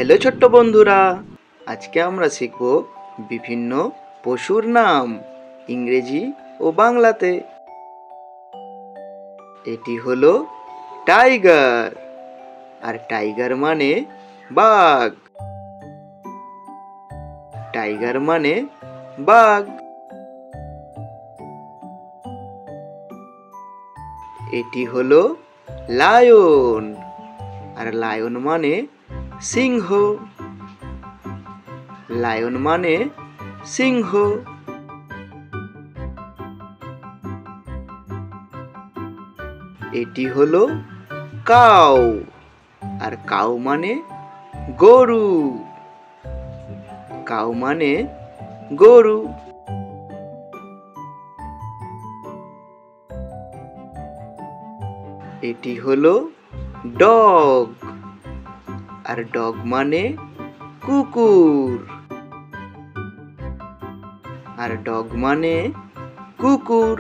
Hello ছোট্ট বন্ধুরা, আজকে আমরা শিখব বিভিন্ন পশুর নাম ইংরেজি ও বাংলাতে। এটি হলো টাইগার, আর টাইগার মানে বাঘ। টাইগার মানে বাঘ। এটি হলো লায়ন, আর লায়ন মানে সিংহ। লায়ন মানে সিংহ। এটি হলো কাউ, আর কাউ মানে গরু। কাউ মানে গরু। এটি হলো ডগ, আর ডগ মানে কুকুর। আর ডগ মানে কুকুর।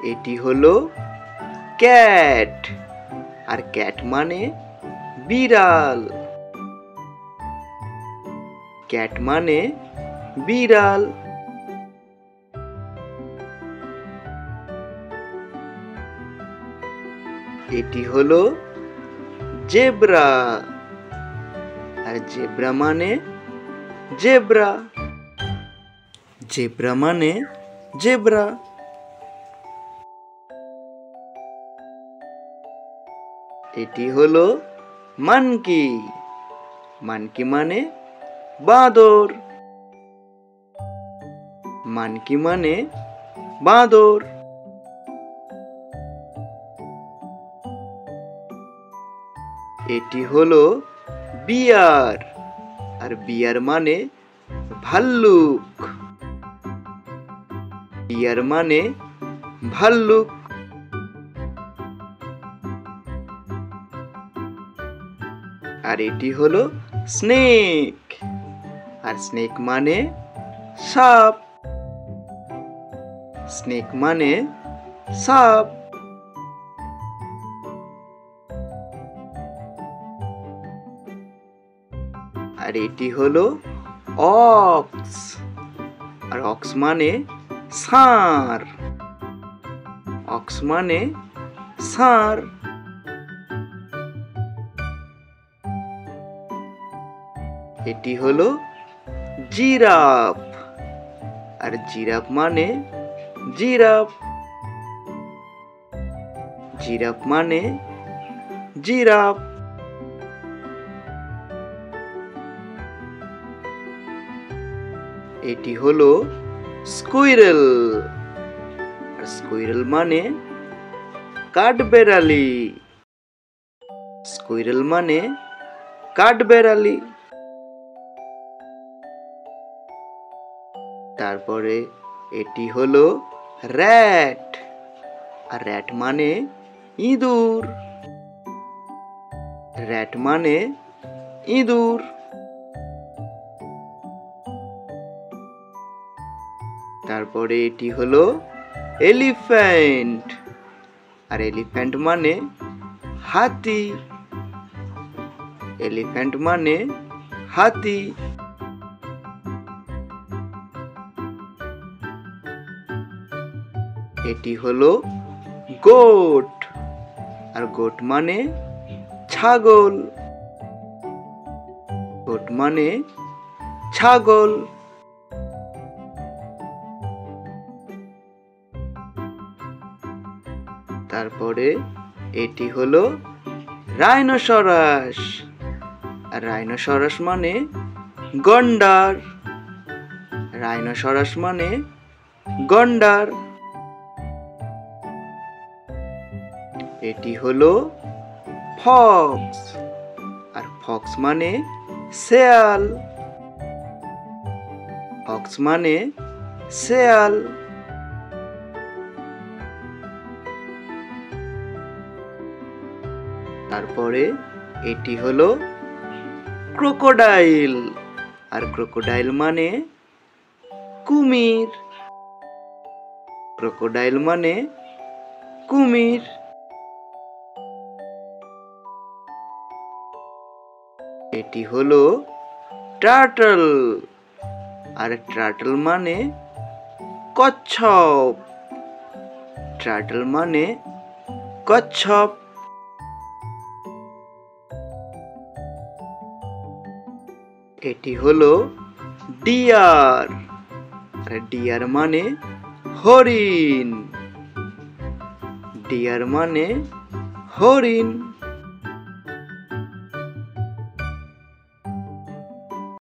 এটি হলো ক্যাট, আর ক্যাট মানে বিড়াল। ক্যাট মানে বিড়াল। এটি হলো জেব্রা, আর জেব্রা মানে জেব্রা। জেব্রা মানে জেব্রা। এটি হলো মানকি। মানকি মানে বাঁদর। মানকি মানে বাঁদর। এটি হলো বিয়ার, আর বিয়ার মানে ভাল্লুক। বিয়ার মানে ভাল্লুক। আর এটি হলো স্নেক, আর স্নেক মানে সাপ। স্নেক মানে সাপ। আর এটি হলো অক্স, আর অক্স মানে ষাঁড়। অক্স মানে ষাঁড়। এটি হলো জিরাফ, আর জিরাফ মানে জিরাফ। জিরাফ মানে জিরাফ। এটি হলো স্কুইরেল, আর স্কুইরেল মানে কাঠবেড়ালি। স্কুইরেল মানে কাঠবেড়ালি। তারপরে এটি হলো র‍্যাট, আর র‍্যাট মানে ইঁদুর। র‍্যাট মানে ইঁদুর। তারপরে এটি হলো এলিফ্যান্ট, আর এলিফ্যান্ট মানে হাতি। এলিফ্যান্ট মানে হাতি। এটি হলো গোট, আর গোট মানে ছাগল। গোট মানে ছাগল। তারপরে এটি হলো রাইনোসরাস, আর রাইনোসরাস মানে গন্ডার। রাইনোসরাস মানে গন্ডার। এটি হলো ফক্স, আর ফক্স মানে শেয়াল। ফক্স মানে শেয়াল। তারপরে এটি হলো ক্রোকোডাইল, আর ক্রোকোডাইল মানে কুমির। ক্রোকোডাইল মানে কুমির। এটি হলো টার্টল। আর টার্টল মানে কচ্ছপ। টার্টল মানে কচ্ছপ। এটি হলো ডিয়ার। আর ডিয়ার মানে হরিণ। ডিয়ার মানে হরিণ।